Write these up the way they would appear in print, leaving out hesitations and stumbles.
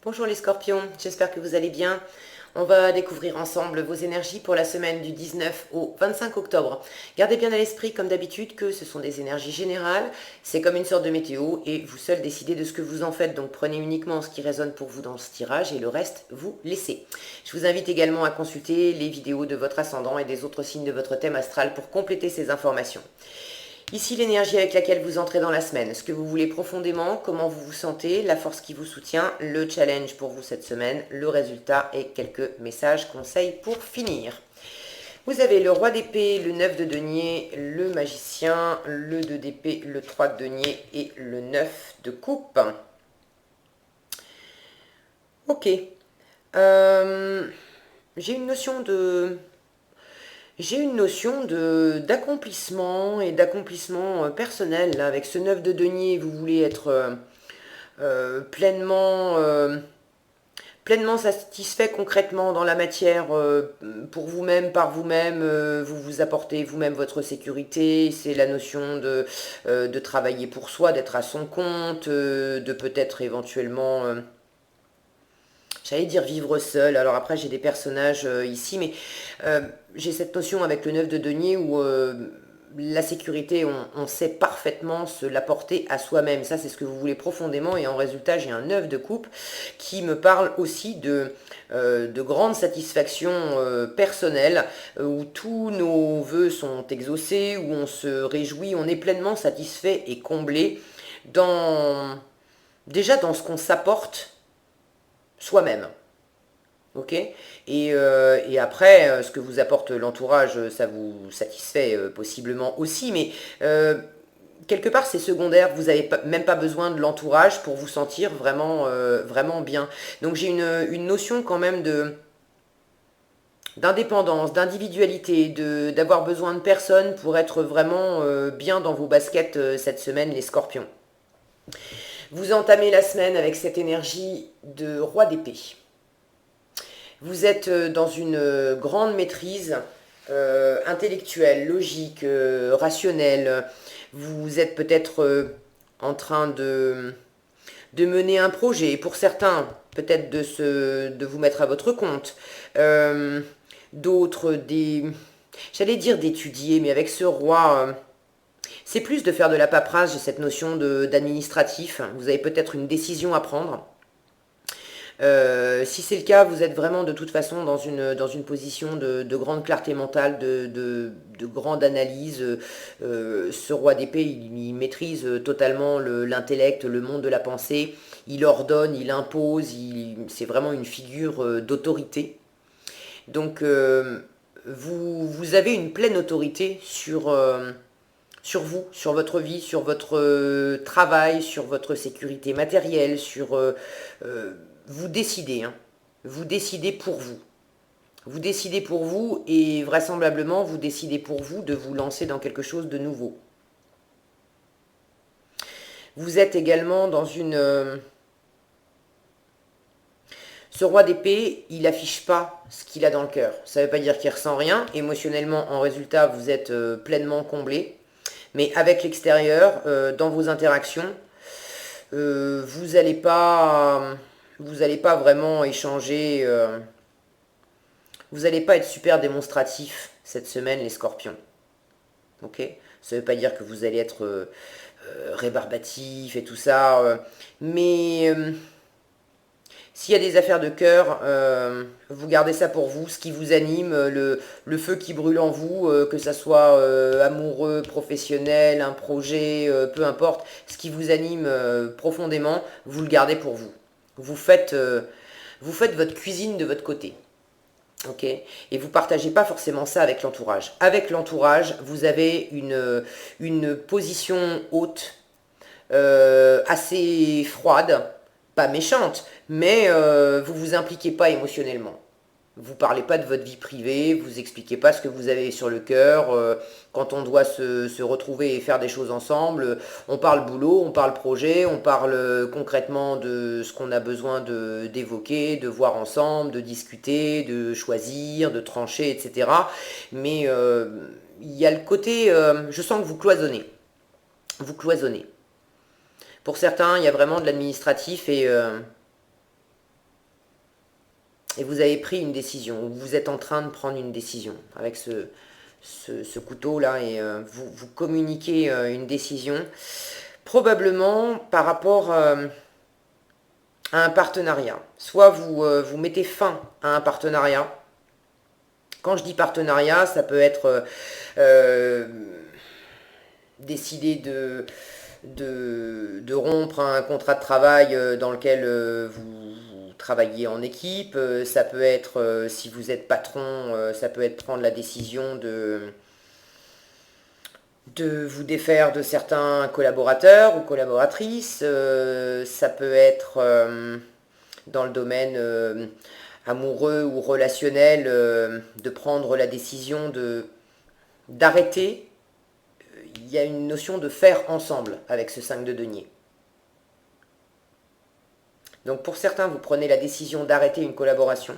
Bonjour les scorpions, j'espère que vous allez bien. On va découvrir ensemble vos énergies pour la semaine du 19 au 25 octobre. Gardez bien à l'esprit, comme d'habitude, que ce sont des énergies générales. C'est comme une sorte de météo et vous seul décidez de ce que vous en faites. Donc prenez uniquement ce qui résonne pour vous dans ce tirage et le reste, vous laissez. Je vous invite également à consulter les vidéos de votre ascendant et des autres signes de votre thème astral pour compléter ces informations. Ici l'énergie avec laquelle vous entrez dans la semaine, ce que vous voulez profondément, comment vous vous sentez, la force qui vous soutient, le challenge pour vous cette semaine, le résultat et quelques messages, conseils pour finir. Vous avez le roi d'épée, le 9 de denier, le magicien, le 2 d'épée, le 3 de denier et le 9 de coupe. Ok. J'ai une notion de... d'accomplissement et d'accomplissement personnel. Là, avec ce 9 de denier, vous voulez être pleinement satisfait concrètement dans la matière pour vous-même, par vous-même. Vous vous apportez vous-même votre sécurité. C'est la notion de travailler pour soi, d'être à son compte, de peut-être éventuellement... j'allais dire vivre seul. Alors après, j'ai des personnages ici, mais j'ai cette notion avec le 9 de denier où la sécurité, on sait parfaitement se l'apporter à soi-même. Ça, c'est ce que vous voulez profondément. Et en résultat, j'ai un 9 de coupe qui me parle aussi de grandes satisfactions personnelles, où tous nos vœux sont exaucés, où on se réjouit, on est pleinement satisfait et comblé déjà dans ce qu'on s'apporte soi-même. Ok. Et après, ce que vous apporte l'entourage, ça vous satisfait possiblement aussi, mais quelque part c'est secondaire. Vous n'avez même pas besoin de l'entourage pour vous sentir vraiment bien. Donc j'ai une notion quand même d'indépendance, d'individualité, d'avoir besoin de personne pour être vraiment bien dans vos baskets cette semaine, les scorpions. Vous entamez la semaine avec cette énergie de roi d'épée. Vous êtes dans une grande maîtrise intellectuelle, logique, rationnelle. Vous êtes peut-être en train de mener un projet. Pour certains, peut-être de vous mettre à votre compte. D'autres, j'allais dire d'étudier, mais avec ce roi... c'est plus de faire de la paperasse, j'ai cette notion d'administratif. Vous avez peut-être une décision à prendre. Si c'est le cas, vous êtes vraiment de toute façon dans une position de grande clarté mentale, de grande analyse. Ce roi d'épée, il maîtrise totalement l'intellect, le monde de la pensée. Il ordonne, il impose, c'est vraiment une figure d'autorité. Donc, vous avez une pleine autorité sur vous, sur votre vie, sur votre travail, sur votre sécurité matérielle, vous décidez, hein. Vous décidez pour vous. Vous décidez pour vous et vraisemblablement vous décidez pour vous de vous lancer dans quelque chose de nouveau. Vous êtes également dans ce roi d'épée, il n'affiche pas ce qu'il a dans le cœur. Ça ne veut pas dire qu'il ressent rien. Émotionnellement, en résultat, vous êtes pleinement comblé. Mais avec l'extérieur, dans vos interactions, vous n'allez pas vraiment échanger, vous n'allez pas être super démonstratif cette semaine, les scorpions. Ok. Ça ne veut pas dire que vous allez être rébarbatif et tout ça, mais s'il y a des affaires de cœur, vous gardez ça pour vous, ce qui vous anime, le feu qui brûle en vous, que ça soit amoureux, professionnel, un projet, peu importe, ce qui vous anime profondément, vous le gardez pour vous. Vous faites votre cuisine de votre côté. Ok. Et vous partagez pas forcément ça avec l'entourage. Avec l'entourage, vous avez une position haute, assez froide, pas méchante, mais vous vous impliquez pas émotionnellement. Vous parlez pas de votre vie privée, vous expliquez pas ce que vous avez sur le cœur. Quand on doit se retrouver et faire des choses ensemble, on parle boulot, on parle projet, on parle concrètement de ce qu'on a besoin d'évoquer, de voir ensemble, de discuter, de choisir, de trancher, etc. Mais il y a le côté, je sens que vous cloisonnez. Vous cloisonnez. Pour certains, il y a vraiment de l'administratif et et vous avez pris une décision, ou vous êtes en train de prendre une décision avec ce couteau-là, et vous communiquez une décision, probablement par rapport à un partenariat. Soit vous mettez fin à un partenariat. Quand je dis partenariat, ça peut être décider de rompre un contrat de travail dans lequel vous travaillez en équipe. Ça peut être, si vous êtes patron, ça peut être prendre la décision de vous défaire de certains collaborateurs ou collaboratrices. Ça peut être dans le domaine amoureux ou relationnel, de prendre la décision d'arrêter. Il y a une notion de faire ensemble avec ce 5 de denier. Donc pour certains, vous prenez la décision d'arrêter une collaboration,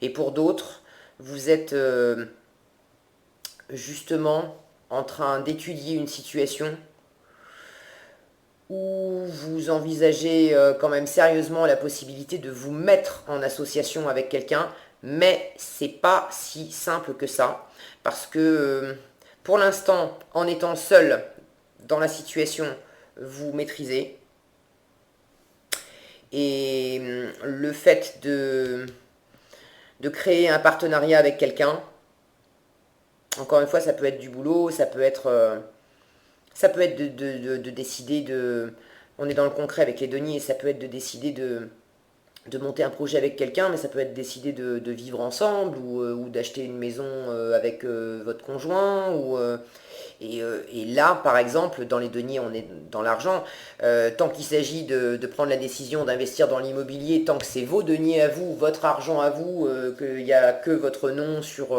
et pour d'autres, vous êtes justement en train d'étudier une situation où vous envisagez quand même sérieusement la possibilité de vous mettre en association avec quelqu'un, mais c'est pas si simple que ça, parce que pour l'instant, en étant seul dans la situation, vous maîtrisez, et le fait de créer un partenariat avec quelqu'un, encore une fois, ça peut être du boulot, ça peut être de décider de... On est dans le concret avec les deniers, ça peut être de décider de monter un projet avec quelqu'un, mais ça peut être décider de vivre ensemble, ou d'acheter une maison avec votre conjoint, et là, par exemple, dans les deniers, on est dans l'argent. Tant qu'il s'agit de prendre la décision d'investir dans l'immobilier, tant que c'est vos deniers à vous, votre argent à vous, qu'il n'y a que votre nom sur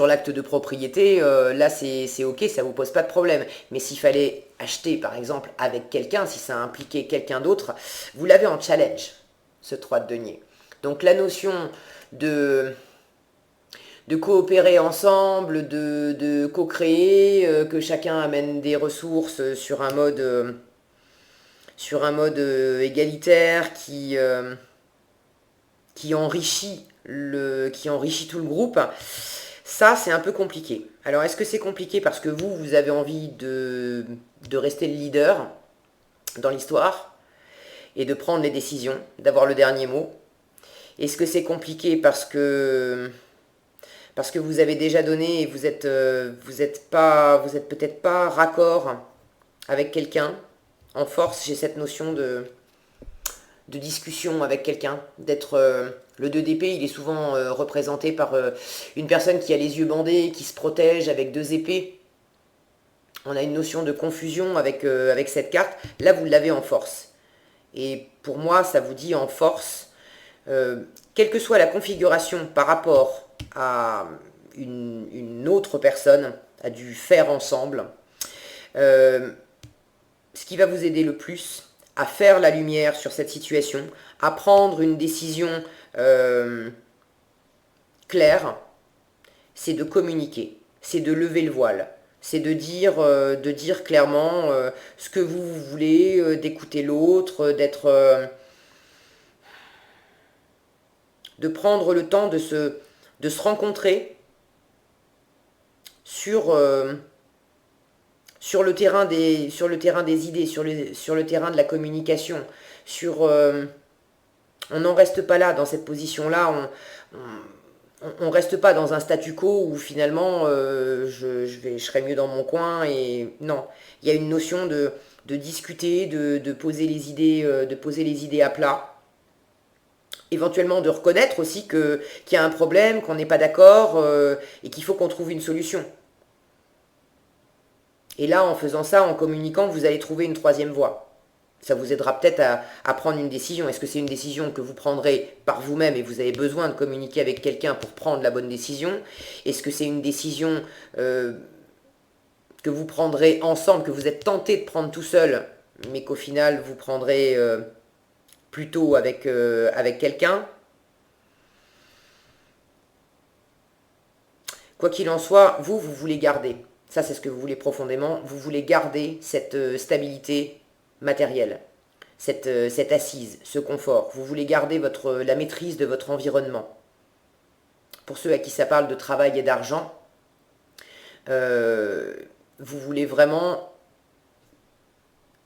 l'acte de propriété, là c'est ok, ça ne vous pose pas de problème. Mais s'il fallait acheter, par exemple, avec quelqu'un, si ça impliquait quelqu'un d'autre, vous l'avez en challenge, ce 3 de denier. Donc la notion de coopérer ensemble, de co-créer, que chacun amène des ressources sur un mode égalitaire qui enrichit tout le groupe. Ça, c'est un peu compliqué. Alors, est-ce que c'est compliqué parce que vous avez envie de rester le leader dans l'histoire et de prendre les décisions, d'avoir le dernier mot? Est-ce que c'est compliqué parce que vous avez déjà donné et vous êtes peut-être pas raccord avec quelqu'un en force? J'ai cette notion de discussion avec quelqu'un, d'être le 2 d'épée, il est souvent représenté par une personne qui a les yeux bandés, qui se protège avec 2 épées. On a une notion de confusion avec cette carte. Là, vous l'avez en force. Et pour moi, ça vous dit en force, quelle que soit la configuration par rapport à une autre personne, à du faire ensemble, ce qui va vous aider le plus à faire la lumière sur cette situation, à prendre une décision claire, c'est de communiquer, c'est de lever le voile, c'est de dire clairement ce que vous voulez, d'écouter l'autre, de prendre le temps de se rencontrer sur le terrain des idées, sur le terrain de la communication, on n'en reste pas là, dans cette position-là, on reste pas dans un statu quo où finalement je serai mieux dans mon coin, et non, il y a une notion de discuter, de poser les idées à plat, éventuellement de reconnaître aussi qu'il y a un problème, qu'on n'est pas d'accord, et qu'il faut qu'on trouve une solution. Et là, en faisant ça, en communiquant, vous allez trouver une 3e voie. Ça vous aidera peut-être à prendre une décision. Est-ce que c'est une décision que vous prendrez par vous-même et vous avez besoin de communiquer avec quelqu'un pour prendre la bonne décision? Est-ce que c'est une décision que vous prendrez ensemble, que vous êtes tenté de prendre tout seul, mais qu'au final vous prendrez plutôt avec quelqu'un? Quoi qu'il en soit, vous voulez garder. Ça, c'est ce que vous voulez profondément. Vous voulez garder cette stabilité matérielle. cette assise, ce confort. Vous voulez garder la maîtrise de votre environnement. Pour ceux à qui ça parle de travail et d'argent, vous voulez vraiment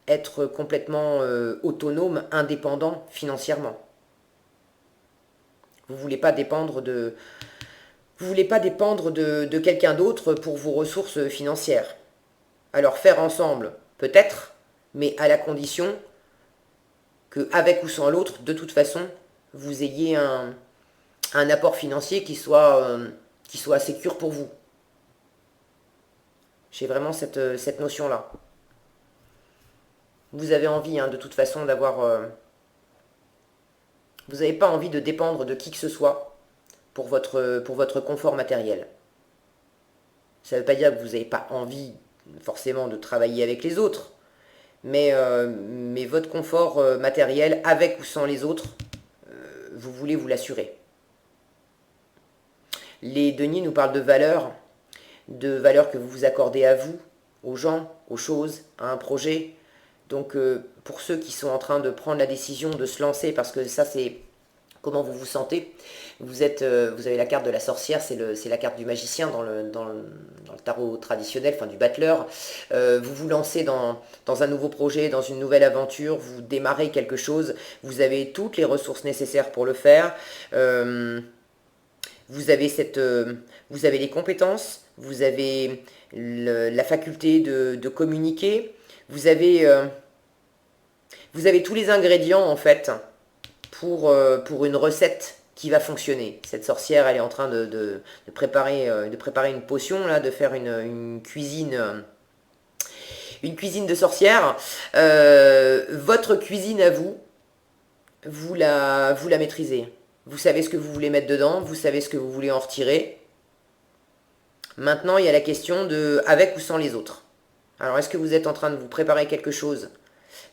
être complètement autonome, indépendant financièrement. Vous ne voulez pas dépendre de quelqu'un d'autre pour vos ressources financières. Alors faire ensemble, peut-être, mais à la condition que, avec ou sans l'autre, de toute façon, vous ayez un apport financier qui soit sécure pour vous. J'ai vraiment cette notion-là. Vous avez envie, de toute façon, d'avoir... vous n'avez pas envie de dépendre de qui que ce soit pour votre confort matériel. Ça ne veut pas dire que vous n'avez pas envie forcément de travailler avec les autres, mais votre confort matériel, avec ou sans les autres, vous voulez vous l'assurer. Les deniers nous parlent de valeurs que vous vous accordez à vous, aux gens, aux choses, à un projet. Donc pour ceux qui sont en train de prendre la décision de se lancer, parce que ça c'est comment vous vous sentez, vous avez la carte de la sorcière, c'est la carte du magicien dans le tarot traditionnel, enfin du battleur. Vous vous lancez dans un nouveau projet, dans une nouvelle aventure, vous démarrez quelque chose, vous avez toutes les ressources nécessaires pour le faire. Vous avez les compétences, vous avez la faculté de communiquer, vous avez tous les ingrédients en fait pour une recette qui va fonctionner. Cette sorcière, elle est en train de préparer une potion, là, de faire une cuisine de sorcière. Votre cuisine à vous, vous la maîtrisez. Vous savez ce que vous voulez mettre dedans, vous savez ce que vous voulez en retirer. Maintenant, il y a la question de avec ou sans les autres. Alors, est-ce que vous êtes en train de vous préparer quelque chose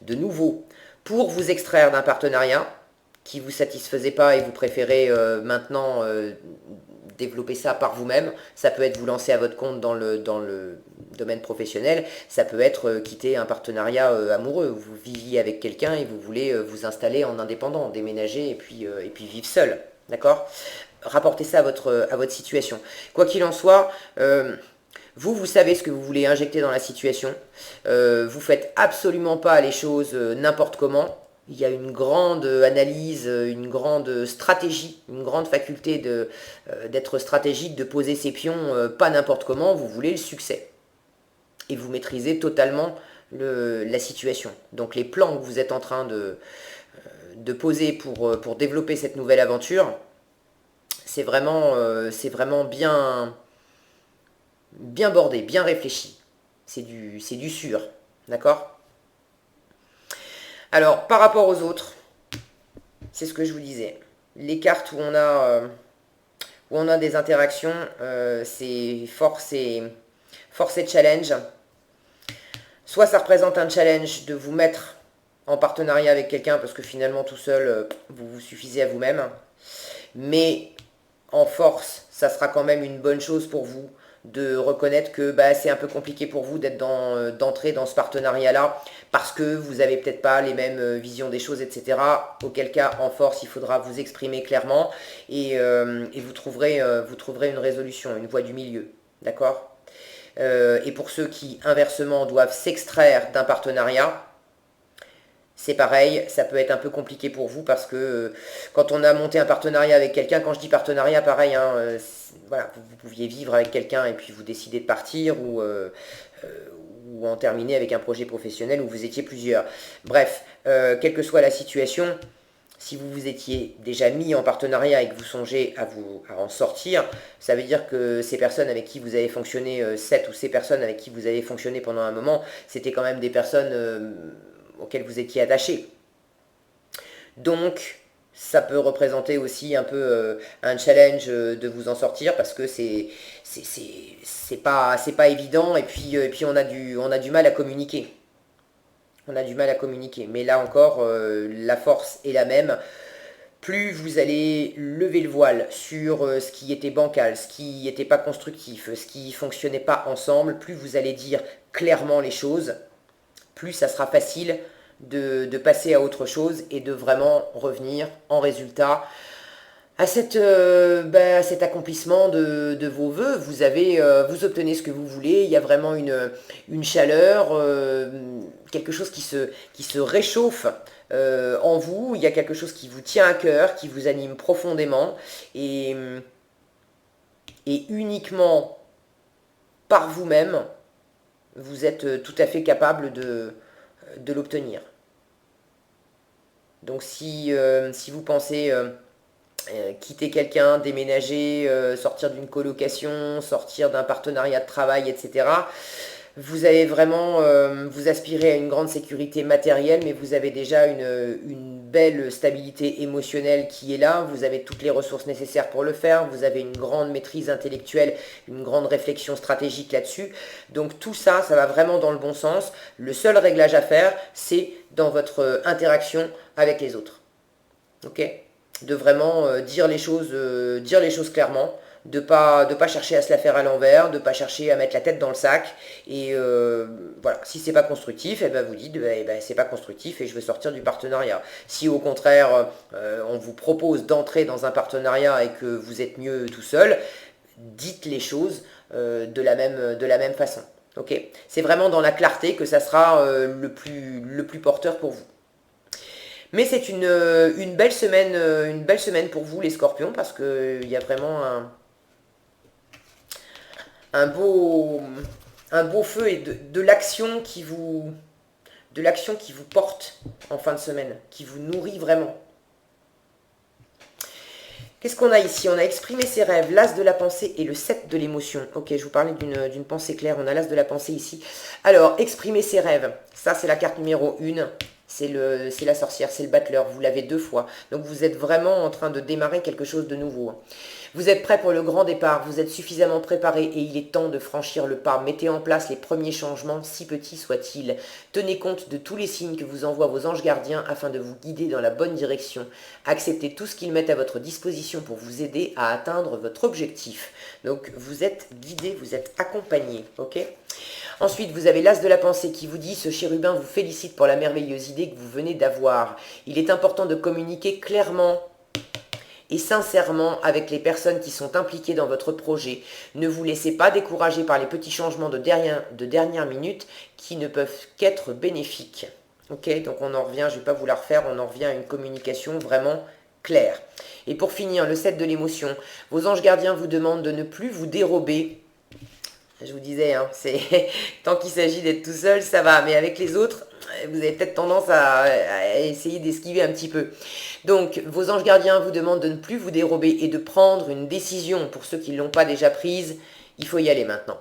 de nouveau pour vous extraire d'un partenariat qui ne vous satisfaisait pas et vous préférez maintenant développer ça par vous-même? Ça peut être vous lancer à votre compte dans le domaine professionnel, ça peut être quitter un partenariat amoureux. Vous viviez avec quelqu'un et vous voulez vous installer en indépendant, déménager et puis vivre seul. D'accord? Rapportez ça à votre situation. Quoi qu'il en soit, vous savez ce que vous voulez injecter dans la situation. Vous faites absolument pas les choses n'importe comment. Il y a une grande analyse, une grande stratégie, une grande faculté d'être stratégique, de poser ses pions pas n'importe comment. Vous voulez le succès. Et vous maîtrisez totalement la situation. Donc les plans que vous êtes en train de poser pour développer cette nouvelle aventure, c'est vraiment bien bordé, bien réfléchi. C'est du sûr. D'accord? Alors, par rapport aux autres, c'est ce que je vous disais. Les cartes où on a des interactions, c'est force et challenge. Soit ça représente un challenge de vous mettre en partenariat avec quelqu'un parce que finalement tout seul, vous vous suffisez à vous-même. Mais en force, ça sera quand même une bonne chose pour vous de reconnaître que c'est un peu compliqué pour vous d'entrer dans ce partenariat-là parce que vous n'avez peut-être pas les mêmes visions des choses, etc. Auquel cas, en force, il faudra vous exprimer clairement et vous trouverez une résolution, une voie du milieu. D'accord? Et pour ceux qui, inversement, doivent s'extraire d'un partenariat, c'est pareil, ça peut être un peu compliqué pour vous parce que quand on a monté un partenariat avec quelqu'un, quand je dis partenariat, pareil, voilà, vous pouviez vivre avec quelqu'un et puis vous décidez de partir ou en terminer avec un projet professionnel où vous étiez plusieurs. Bref, quelle que soit la situation, si vous vous étiez déjà mis en partenariat et que vous songez à en sortir, ça veut dire que ces personnes avec qui vous avez fonctionné, ces personnes avec qui vous avez fonctionné pendant un moment, c'était quand même des personnes auxquelles vous étiez attaché. Donc, ça peut représenter aussi un peu un challenge de vous en sortir parce que c'est pas évident et puis on a du mal à communiquer. On a du mal à communiquer. Mais là encore, la force est la même. Plus vous allez lever le voile sur ce qui était bancal, ce qui n'était pas constructif, ce qui ne fonctionnait pas ensemble, plus vous allez dire clairement les choses, plus ça sera facile de passer à autre chose et de vraiment revenir en résultat à cet accomplissement de vos vœux. Vous obtenez ce que vous voulez, il y a vraiment une chaleur, quelque chose qui se réchauffe en vous, il y a quelque chose qui vous tient à cœur, qui vous anime profondément, et, et uniquement par vous-même, vous êtes tout à fait capable de l'obtenir. Donc si vous pensez quitter quelqu'un, déménager, sortir d'une colocation, sortir d'un partenariat de travail, etc., vous allez vraiment vous aspirer à une grande sécurité matérielle, mais vous avez déjà une belle stabilité émotionnelle qui est là, vous avez toutes les ressources nécessaires pour le faire, vous avez une grande maîtrise intellectuelle, une grande réflexion stratégique là-dessus. Donc tout ça, ça va vraiment dans le bon sens. Le seul réglage à faire, c'est dans votre interaction avec les autres. Ok ? De vraiment dire les choses clairement, de pas chercher à se la faire à l'envers, de pas chercher à mettre la tête dans le sac, et voilà, si c'est pas constructif, vous dites c'est pas constructif et je veux sortir du partenariat. Si au contraire on vous propose d'entrer dans un partenariat et que vous êtes mieux tout seul, dites les choses de la même façon. Ok, c'est vraiment dans la clarté que ça sera le plus porteur pour vous. Mais c'est une belle semaine pour vous les scorpions, parce qu'il y a vraiment un beau feu et de l'action qui vous porte en fin de semaine, qui vous nourrit vraiment. Qu'est-ce qu'on a ici? On a exprimé ses rêves, l'as de la pensée et le 7 de l'émotion. Ok, je vous parlais d'une pensée claire, on a l'as de la pensée ici. Alors, exprimer ses rêves, ça c'est la carte numéro 1. C'est la sorcière, c'est le battleur, vous l'avez 2 fois. Donc vous êtes vraiment en train de démarrer quelque chose de nouveau. Vous êtes prêt pour le grand départ, vous êtes suffisamment préparé et il est temps de franchir le pas. Mettez en place les premiers changements, si petits soient-ils. Tenez compte de tous les signes que vous envoient vos anges gardiens afin de vous guider dans la bonne direction. Acceptez tout ce qu'ils mettent à votre disposition pour vous aider à atteindre votre objectif. Donc vous êtes guidé, vous êtes accompagné, ok ? Ensuite, vous avez l'as de la pensée qui vous dit « Ce chérubin vous félicite pour la merveilleuse idée que vous venez d'avoir. Il est important de communiquer clairement et sincèrement avec les personnes qui sont impliquées dans votre projet. Ne vous laissez pas décourager par les petits changements de dernière minute qui ne peuvent qu'être bénéfiques. » Ok, donc on en revient, je ne vais pas vous la refaire, on en revient à une communication vraiment claire. Et pour finir, le 7 de l'émotion. Vos anges gardiens vous demandent de ne plus vous dérober. Je vous disais, tant qu'il s'agit d'être tout seul, ça va. Mais avec les autres, vous avez peut-être tendance à essayer d'esquiver un petit peu. Donc, vos anges gardiens vous demandent de ne plus vous dérober et de prendre une décision. Pour ceux qui ne l'ont pas déjà prise, il faut y aller maintenant.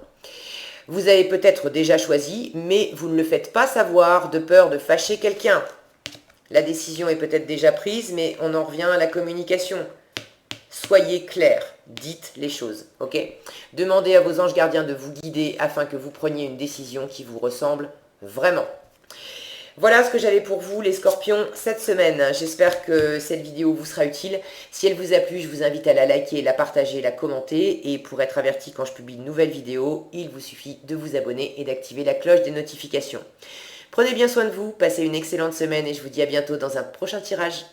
Vous avez peut-être déjà choisi, mais vous ne le faites pas savoir de peur de fâcher quelqu'un. La décision est peut-être déjà prise, mais on en revient à la communication. Soyez clair, dites les choses, ok? Demandez à vos anges gardiens de vous guider afin que vous preniez une décision qui vous ressemble vraiment. Voilà ce que j'avais pour vous les scorpions cette semaine. J'espère que cette vidéo vous sera utile. Si elle vous a plu, je vous invite à la liker, la partager, la commenter. Et pour être averti quand je publie de nouvelles vidéos, il vous suffit de vous abonner et d'activer la cloche des notifications. Prenez bien soin de vous, passez une excellente semaine et je vous dis à bientôt dans un prochain tirage.